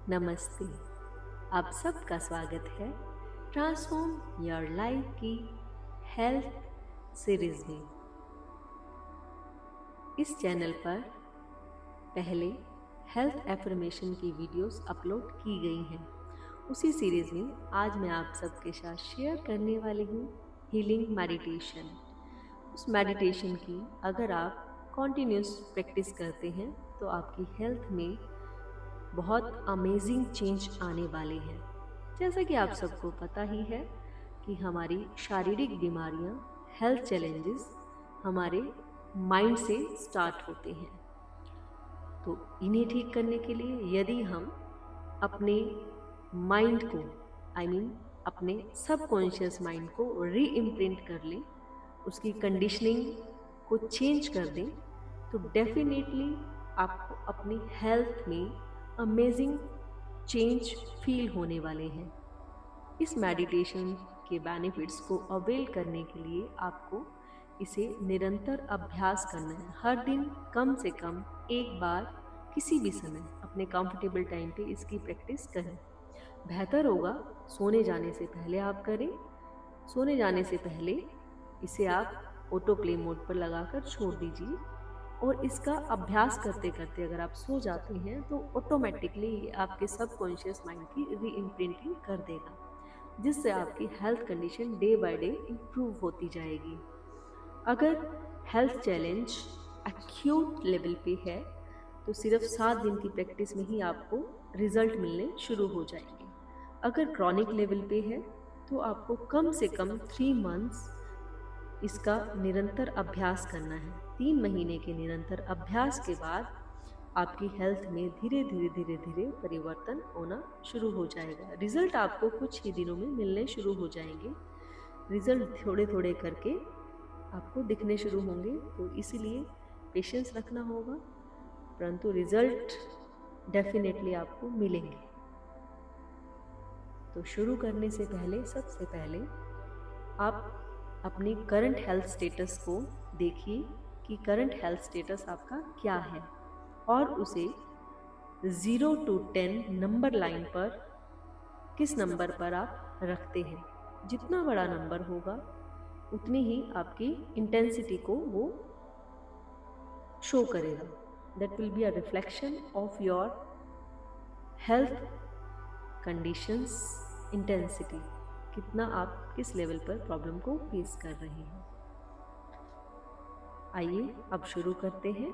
नमस्ते। आप सबका स्वागत है ट्रांसफॉर्म योर लाइफ की हेल्थ सीरीज में। इस चैनल पर पहले हेल्थ एफर्मेशन की वीडियोस अपलोड की गई हैं। उसी सीरीज में आज मैं आप सबके साथ शेयर करने वाली हूँ हीलिंग मेडिटेशन। उस मेडिटेशन की अगर आप कॉन्टिन्यूस प्रैक्टिस करते हैं तो आपकी हेल्थ में बहुत अमेजिंग चेंज आने वाले हैं। जैसा कि आप सबको पता ही है कि हमारी शारीरिक बीमारियां, हेल्थ चैलेंजेस हमारे माइंड से स्टार्ट होते हैं। तो इन्हें ठीक करने के लिए यदि हम अपने माइंड को अपने सबकॉन्शियस माइंड को री इम्प्रिंट कर लें, उसकी कंडीशनिंग को चेंज कर दें, तो डेफिनेटली आपको अपनी हेल्थ में अमेजिंग चेंज फील होने वाले हैं। इस मेडिटेशन के बेनिफिट्स को अवेल करने के लिए आपको इसे निरंतर अभ्यास करना है। हर दिन कम से कम एक बार किसी भी समय अपने कंफर्टेबल टाइम पे इसकी प्रैक्टिस करें। बेहतर होगा सोने जाने से पहले आप करें। सोने जाने से पहले इसे आप ऑटो प्ले मोड पर लगाकर छोड़ दीजिए और इसका अभ्यास करते करते अगर आप सो जाते हैं तो ऑटोमेटिकली ये आपके सबकॉन्शियस माइंड की री इम्प्रिंटिंग कर देगा, जिससे आपकी health condition day by day improve होती जाएगी। अगर हेल्थ चैलेंज एक्यूट लेवल पे है तो सिर्फ 7 दिन की प्रैक्टिस में ही आपको रिजल्ट मिलने शुरू हो जाएंगे। अगर क्रॉनिक लेवल पे है तो आपको कम से कम 3 मंथ्स इसका निरंतर अभ्यास करना है। 3 महीने के निरंतर अभ्यास के बाद आपकी हेल्थ में धीरे धीरे परिवर्तन होना शुरू हो जाएगा। रिजल्ट आपको कुछ ही दिनों में मिलने शुरू हो जाएंगे। रिजल्ट थोड़े थोड़े करके आपको दिखने शुरू होंगे, तो इसीलिए पेशेंस रखना होगा, परंतु रिजल्ट डेफिनेटली आपको मिलेंगे। तो शुरू करने से पहले सबसे पहले आप अपनी करंट हेल्थ स्टेटस को देखिए कि करंट हेल्थ स्टेटस आपका क्या है और उसे 0 to 10 नंबर लाइन पर किस नंबर पर आप रखते हैं। जितना बड़ा नंबर होगा उतनी ही आपकी इंटेंसिटी को वो शो करेगा। That will be a reflection of your health conditions intensity, कितना आप किस लेवल पर प्रॉब्लम को फेस कर रहे हैं। आइए अब शुरू करते हैं।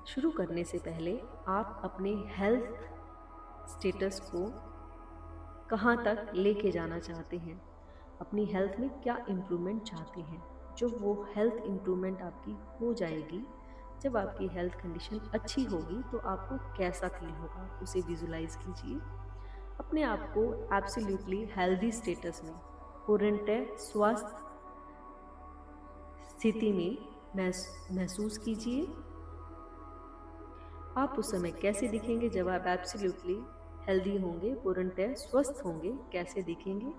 शुरू करने से पहले आप अपने हेल्थ स्टेटस को कहाँ तक लेके जाना चाहते हैं, अपनी हेल्थ में क्या इम्प्रूवमेंट चाहते हैं। जब वो हेल्थ इम्प्रूवमेंट आपकी हो जाएगी, जब आपकी हेल्थ कंडीशन अच्छी होगी तो आपको कैसा फील होगा उसे विजुलाइज कीजिए। अपने आप को एब्सोल्युटली हेल्दी स्टेटस में, पूर्णतः स्वस्थ स्थिति में महसूस कीजिए। आप उस समय कैसे दिखेंगे जब आप एब्सोल्युटली हेल्दी होंगे, पूर्णतः स्वस्थ होंगे, कैसे दिखेंगे,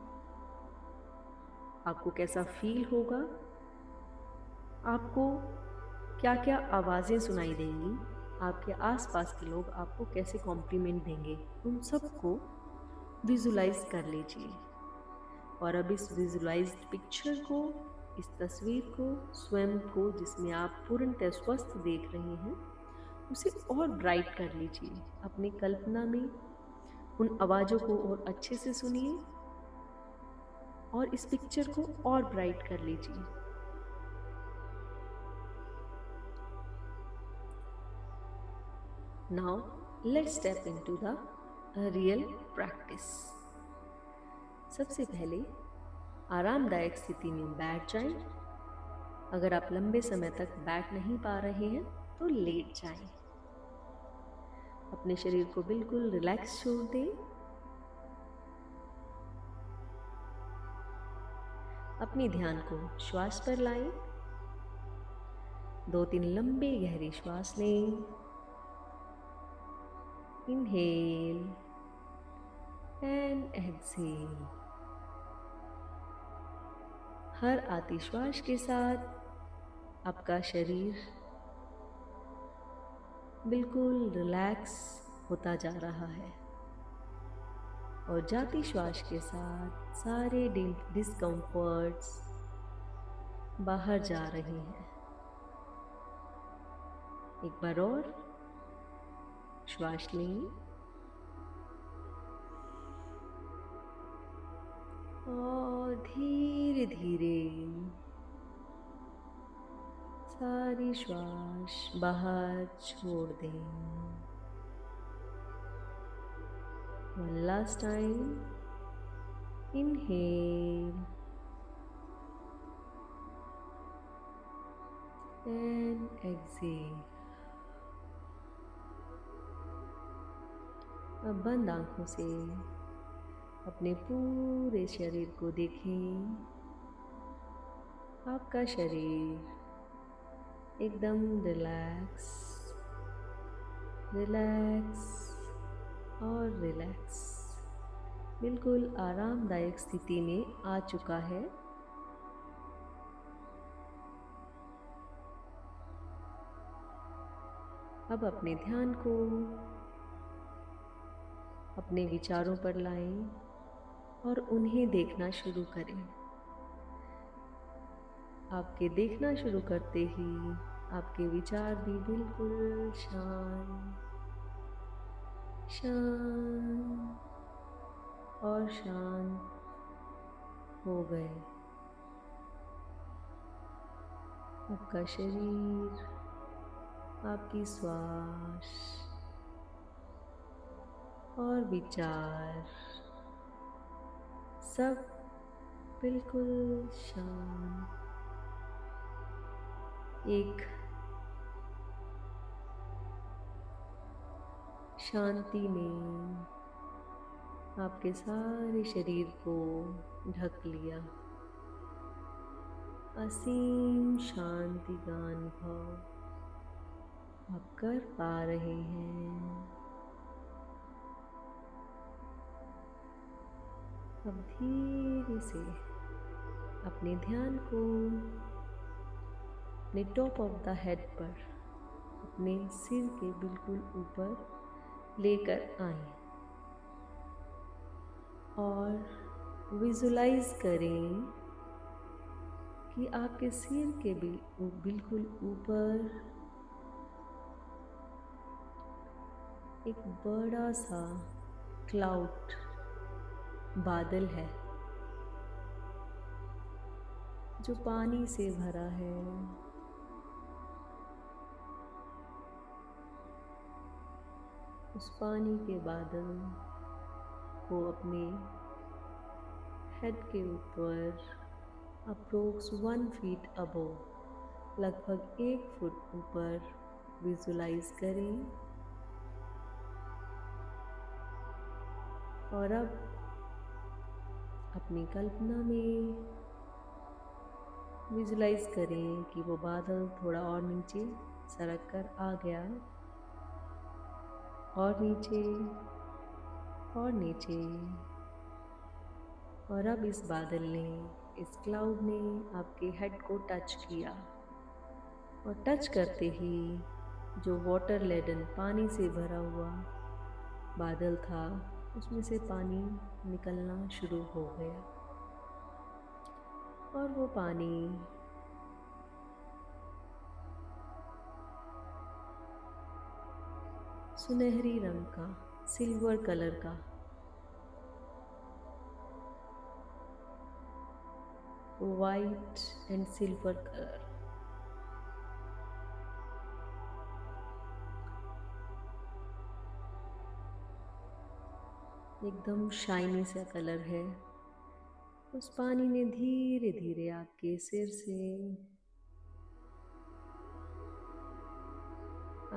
आपको कैसा फील होगा, आपको क्या क्या आवाज़ें सुनाई देंगी, आपके आसपास के लोग आपको कैसे कॉम्प्लीमेंट देंगे, उन सबको विजुलाइज कर लीजिए। और अब इस विजुलाइज्ड पिक्चर को, इस तस्वीर को, स्वयं को जिसमें आप पूर्णतः स्वस्थ देख रहे हैं, उसे और ब्राइट कर लीजिए। अपनी कल्पना में उन आवाज़ों को और अच्छे से सुनिए और इस पिक्चर को और ब्राइट कर लीजिए। Now let's step into the real practice. सबसे पहले आरामदायक स्थिति में बैठ जाएं। अगर आप लंबे समय तक बैठ नहीं पा रहे हैं तो लेट जाएं। अपने शरीर को बिल्कुल रिलैक्स छोड़ दें। अपने ध्यान को श्वास पर लाएं। 2-3 लंबे गहरे श्वास लें। Inhale and exhale. हर आती श्वास के साथ आपका शरीर बिल्कुल रिलैक्स होता जा रहा है और जाती श्वास के साथ सारे डिस्कम्फर्ट्स बाहर जा रहे हैं। एक बार और श्वास लें और धीरे धीरे सारी श्वास बाहर छोड़ दें। One last time, inhale and exhale. अब बंद आंखों से अपने पूरे शरीर को देखें। आपका शरीर एकदम रिलैक्स और रिलैक्स, बिल्कुल आरामदायक स्थिति में आ चुका है। अब अपने ध्यान को अपने विचारों पर लाएं और उन्हें देखना शुरू करें। आपके देखना शुरू करते ही आपके विचार भी बिल्कुल शांत और शांत हो गए। आपका शरीर, आपकी श्वास और विचार सब बिल्कुल शांत, एक शांति में आपके सारे शरीर को ढक लिया। असीम शांति का अनुभव आप कर पा रहे हैं। अब धीरे से अपने ध्यान को अपने टॉप ऑफ द हेड पर, अपने सिर के बिल्कुल ऊपर लेकर आएं और विजुलाइज करें कि आपके सिर के बिल्कुल ऊपर एक बड़ा सा क्लाउड, बादल है जो पानी से भरा है। उस पानी के बादल को अपने हेड के ऊपर अप्रोक्स 1 फीट अबव, लगभग 1 फुट ऊपर विजुलाइज करें। और अब अपनी कल्पना में विजुलाइज करें कि वो बादल थोड़ा और नीचे सरक कर आ गया, और नीचे और नीचे। और अब इस बादल ने, इस क्लाउड ने आपके हेड को टच किया, और टच करते ही जो वाटर लेडन, पानी से भरा हुआ बादल था, उसमें से पानी निकलना शुरू हो गया। और वो पानी सुनहरी रंग का, सिल्वर कलर का, वाइट एंड सिल्वर कलर, एकदम शाइनी सा कलर है। उस पानी ने धीरे धीरे आपके सिर से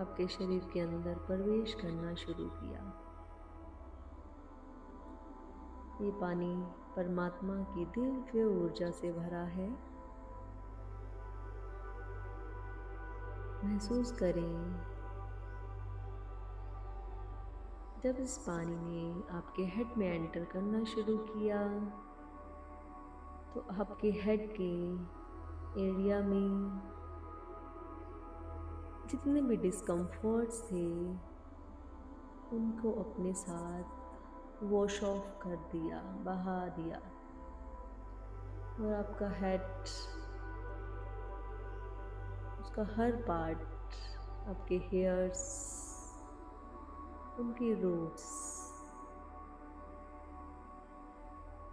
आपके शरीर के अंदर प्रवेश करना शुरू किया। ये पानी परमात्मा की दिव्य ऊर्जा से भरा है। महसूस करें जब इस पानी ने आपके हेड में एंटर करना शुरू किया, तो आपके हेड के एरिया में जितने भी डिस्कम्फर्ट्स थे उनको अपने साथ वॉश ऑफ कर दिया, बहा दिया। और आपका हेड, उसका हर पार्ट, आपके हेयर्स, उनकी roots,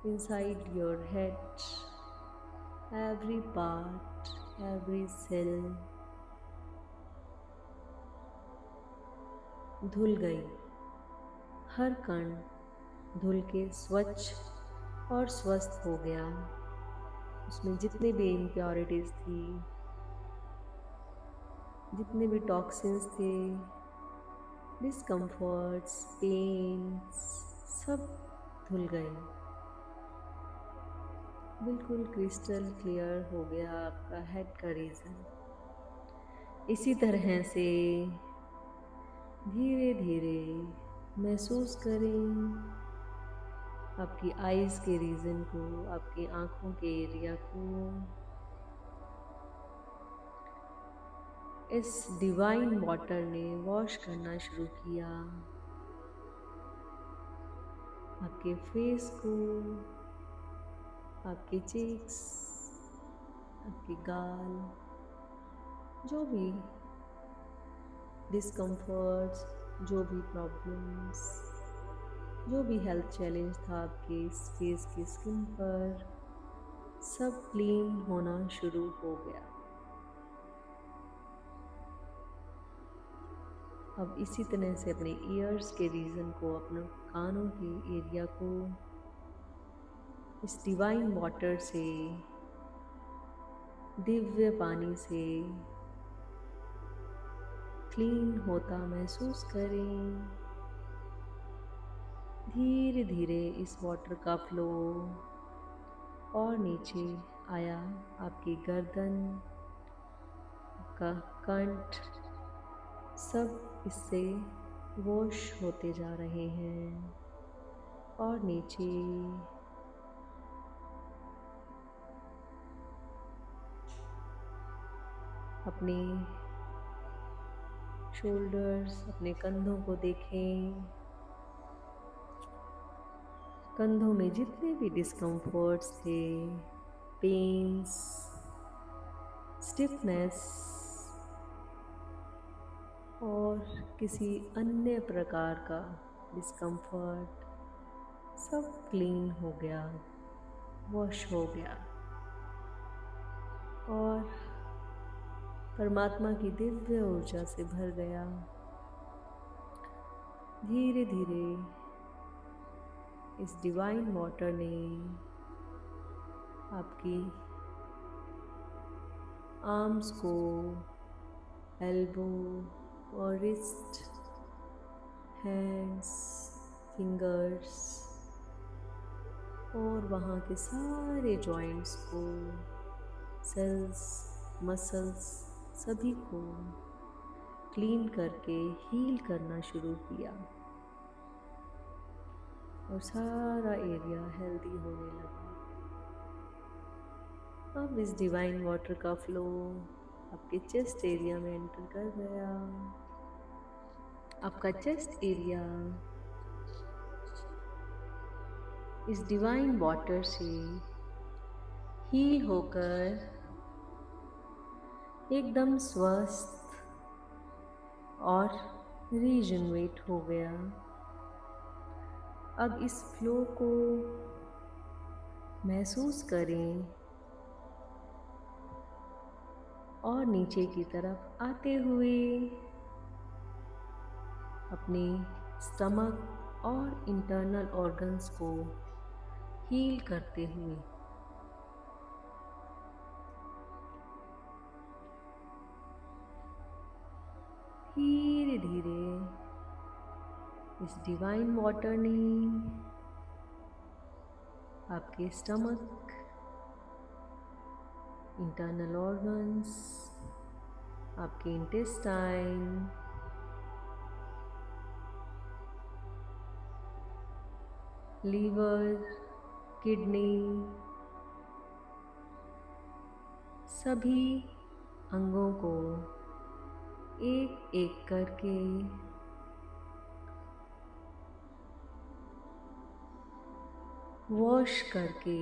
inside your head, every part, every cell धुल गई। हर कण धुल के स्वच्छ और स्वस्थ हो गया। उसमें जितने भी इम्प्योरिटीज थी, जितने भी टॉक्सिन्स थे, डिस्कम्फर्ट्स, पेन्स, सब धुल गए। बिल्कुल क्रिस्टल क्लियर हो गया आपका हेड का रीजन। इसी तरह से धीरे धीरे महसूस करें आपकी आईज के रीजन को, आपकी आंखों के एरिया को। इस डिवाइन वाटर ने वॉश करना शुरू किया। आपके फेस को, आपके चीक्स, आपके गाल, जो भी डिस्कम्फर्ट्स, जो भी प्रॉब्लम्स, जो भी हेल्थ चैलेंज था आपके फेस की स्किन पर, सब क्लीन होना शुरू हो गया। अब इसी तरह से अपने ईयर्स के रीजन को, अपने कानों के एरिया को इस डिवाइन वाटर से, दिव्य पानी से क्लीन होता महसूस करें। धीरे धीरे इस वाटर का फ्लो और नीचे आया। आपकी गर्दन, आपका कंठ, सब इससे वॉश होते जा रहे हैं। और नीचे अपने शोल्डर्स, अपने कंधों को देखें। कंधों में जितने भी डिस्कम्फर्ट्स थे, पेन्स, स्टिफनेस और किसी अन्य प्रकार का डिस्कम्फर्ट, सब क्लीन हो गया, वॉश हो गया। और परमात्मा की दिव्य ऊर्जा से भर गया। धीरे धीरे इस डिवाइन वाटर ने आपकी आर्म्स को, एल्बो और रिस्ट, हैंड्स, फिंगर्स और वहाँ के सारे जॉइंट्स को, सेल्स, मसल्स, सभी को क्लीन करके हील करना शुरू किया। और सारा एरिया हेल्दी होने लगा। अब इस डिवाइन वाटर का फ्लो आपके चेस्ट एरिया में एंटर कर गया। आपका चेस्ट एरिया इस डिवाइन वाटर से हील होकर एकदम स्वस्थ और रीजनरेट हो गया। अब इस फ्लो को महसूस करें और नीचे की तरफ आते हुए अपने स्टमक और इंटरनल ऑर्गन्स को हील करते हुए धीरे धीरे इस डिवाइन वाटर ने आपके स्टमक, इंटरनल ऑर्गन्स, आपके इंटेस्टाइन, लीवर, किडनी, सभी अंगों को एक एक करके वॉश करके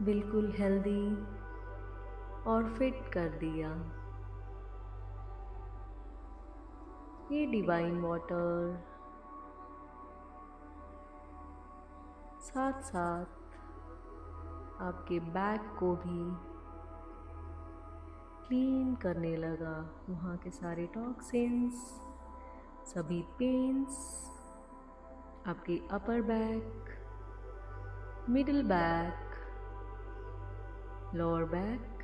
बिल्कुल हेल्दी और फिट कर दिया। ये डिवाइन वाटर साथ साथ आपके बैक को भी क्लीन करने लगा। वहाँ के सारे टॉक्सिन्स, सभी पेन्स, आपके upper back, middle back, lower back,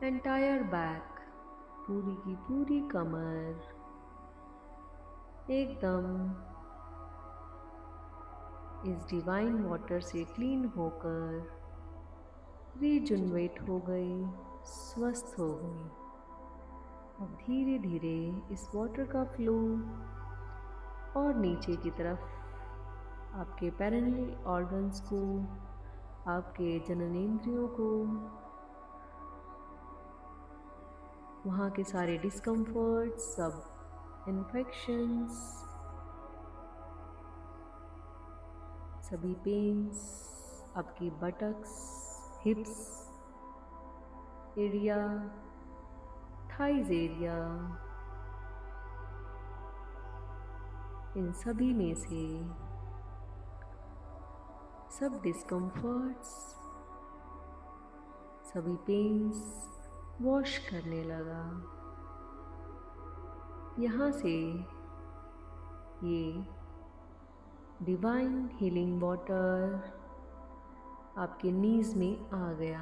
entire back, पूरी की पूरी कमर एकदम इस डिवाइन वाटर से क्लीन होकर रीजुनवेट हो गई, स्वस्थ हो गई। अब धीरे धीरे इस वाटर का फ्लो और नीचे की तरफ आपके पेरिनियल ऑर्गन्स को, आपके जननेंद्रियों को, वहाँ के सारे डिस्कम्फर्ट, सब इन्फेक्शंस, सभी पेन्स, आपकी buttocks, hips area, thighs area, इन सभी में से सब डिस्कम्फर्ट्स, सभी पेन्स वॉश करने लगा। यहाँ से ये डिवाइन हीलिंग वाटर आपके नीज में आ गया।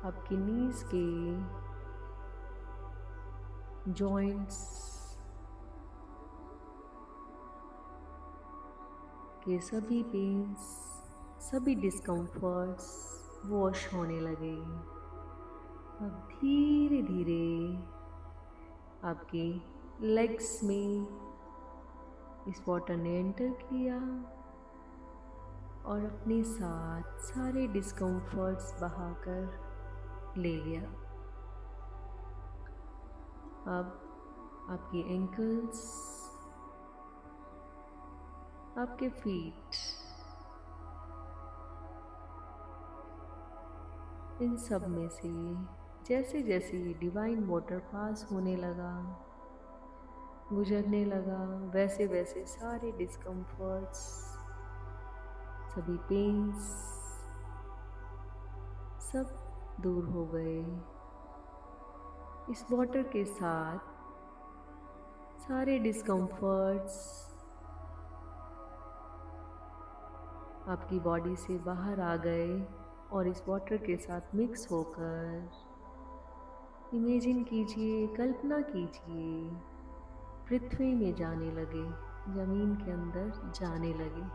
आपके नीज के जॉइंट्स के सभी पेन्स, सभी डिस्कम्फर्ट्स वॉश होने लगे। अब धीरे धीरे आपके लेग्स में इस वाटर ने एंटर किया और अपने साथ सारे डिस्कम्फर्ट्स बहाकर ले गया। अब आपके एंकल्स, आपके फीट, इन सब में से जैसे जैसे ये डिवाइन वाटर पास होने लगा, गुजरने लगा, वैसे वैसे सारे डिस्कम्फर्ट्स, सभी पेन्स सब दूर हो गए। इस वाटर के साथ सारे डिस्कम्फर्ट्स आपकी बॉडी से बाहर आ गए और इस वाटर के साथ मिक्स होकर इमेजिन कीजिए, कल्पना कीजिए, पृथ्वी में जाने लगे, जमीन के अंदर जाने लगे।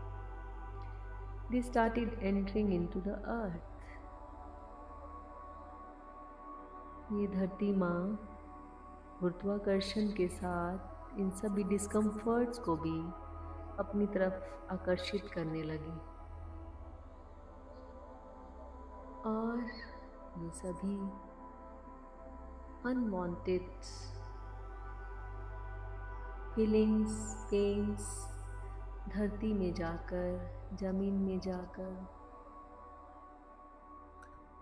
They started entering into the earth. ये धरती माँ गुरुत्वाकर्षण के साथ इन सभी डिस्कम्फर्ट्स को भी अपनी तरफ आकर्षित करने लगी और ये सभी अनवांटेड फीलिंग्स, पेन्स धरती में जाकर, जमीन में जाकर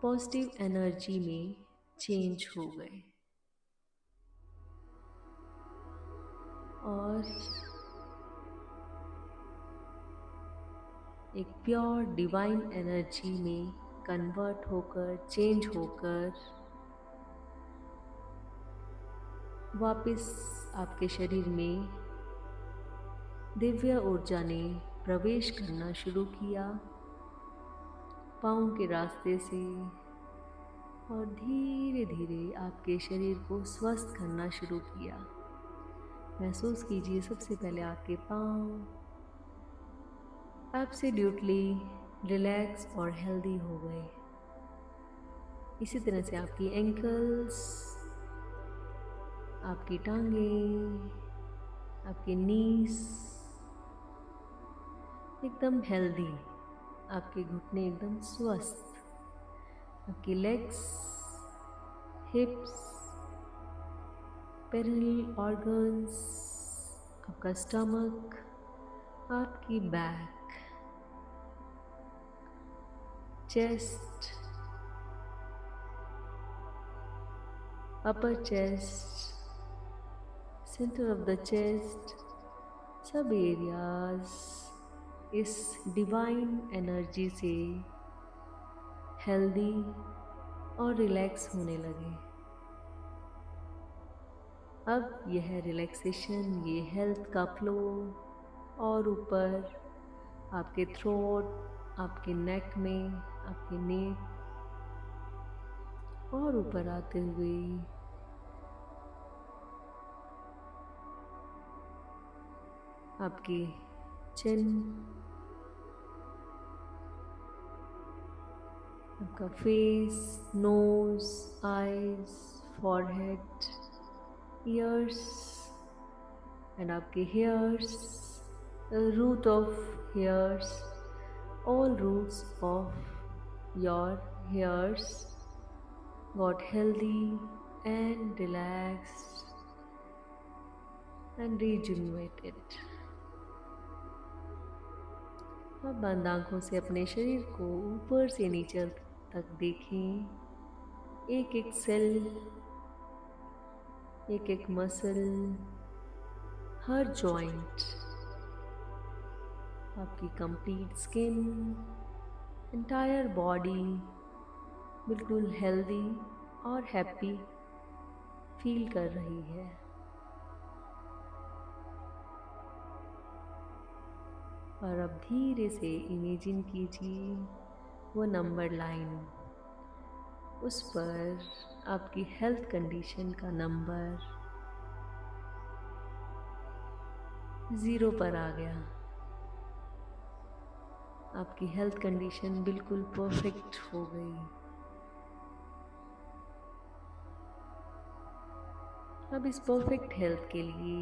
पॉजिटिव एनर्जी में चेंज हो गए और एक प्योर डिवाइन एनर्जी में कन्वर्ट होकर, चेंज होकर वापस आपके शरीर में दिव्य ऊर्जा ने प्रवेश करना शुरू किया पाँव के रास्ते से और धीरे धीरे आपके शरीर को स्वस्थ करना शुरू किया। महसूस कीजिए सबसे पहले आपके पाँव एब्सोल्युटली रिलैक्स और हेल्दी हो गए। इसी तरह से आपकी एंकल्स, आपकी टांगें, आपके नीज एकदम हेल्दी, आपके घुटने एकदम स्वस्थ, आपकी लेग्स, हिप्स, पेरिनियल ऑर्गन्स, आपका स्टमक, आपकी back, chest, upper chest, centre of the chest, सब एरियाज इस डिवाइन एनर्जी से हेल्दी और रिलैक्स होने लगे। अब यह रिलैक्सेशन, ये हेल्थ का फ्लो और ऊपर आपके थ्रोट, आपके नेक में, आपके नेक और ऊपर आते हुए आपकी चिन, आपका face, nose, eyes, forehead, ears and आपके hairs, root of hairs, all roots of your hairs got healthy and relaxed and rejuvenated. अब बंद आंखों से अपने शरीर को ऊपर से नीचे तक देखें। एक एक सेल, एक एक मसल, हर जॉइंट, आपकी कंप्लीट स्किन, एंटायर बॉडी बिल्कुल हेल्दी और हैप्पी फील कर रही है। और अब धीरे से इमेजिन कीजिए वो नंबर लाइन, उस पर आपकी हेल्थ कंडीशन का नंबर 0 पर आ गया। आपकी हेल्थ कंडीशन बिल्कुल परफेक्ट हो गई। अब इस परफेक्ट हेल्थ के लिए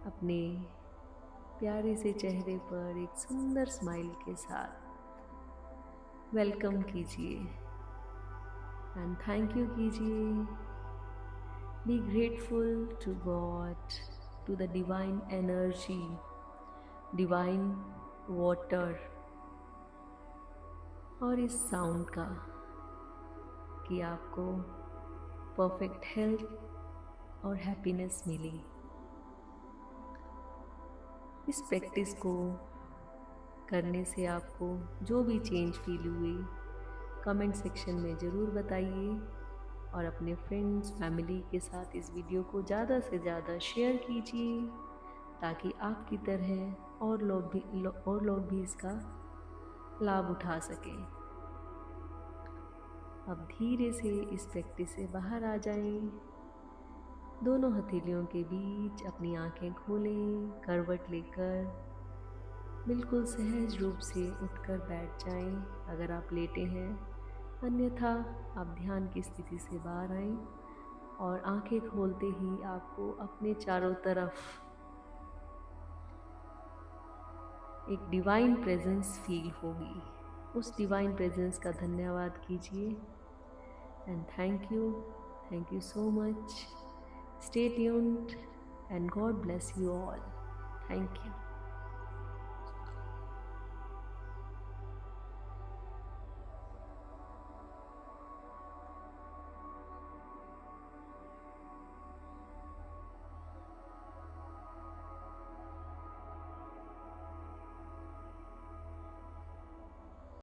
अपने प्यारे से चेहरे पर एक सुंदर स्माइल के साथ वेलकम कीजिए एंड थैंक यू कीजिए। Be grateful to God, to the divine energy, divine water और इस साउंड का कि आपको परफेक्ट हेल्थ और हैप्पीनेस मिली। इस प्रैक्टिस को करने से आपको जो भी चेंज फील हुई कमेंट सेक्शन में ज़रूर बताइए और अपने फ्रेंड्स, फैमिली के साथ इस वीडियो को ज़्यादा से ज़्यादा शेयर कीजिए ताकि आपकी तरह और लोग भी इसका लाभ उठा सकें। अब धीरे से इस प्रैक्टिस से बाहर आ जाएं। दोनों हथेलियों के बीच अपनी आंखें खोलें, करवट लेकर बिल्कुल सहज रूप से उठकर बैठ जाएं अगर आप लेटे हैं। अन्यथा आप ध्यान की स्थिति से बाहर आएं और आंखें खोलते ही आपको अपने चारों तरफ एक डिवाइन प्रेजेंस फील होगी। उस डिवाइन प्रेजेंस का धन्यवाद कीजिए and thank you so much. Stay tuned and God bless you all. Thank you.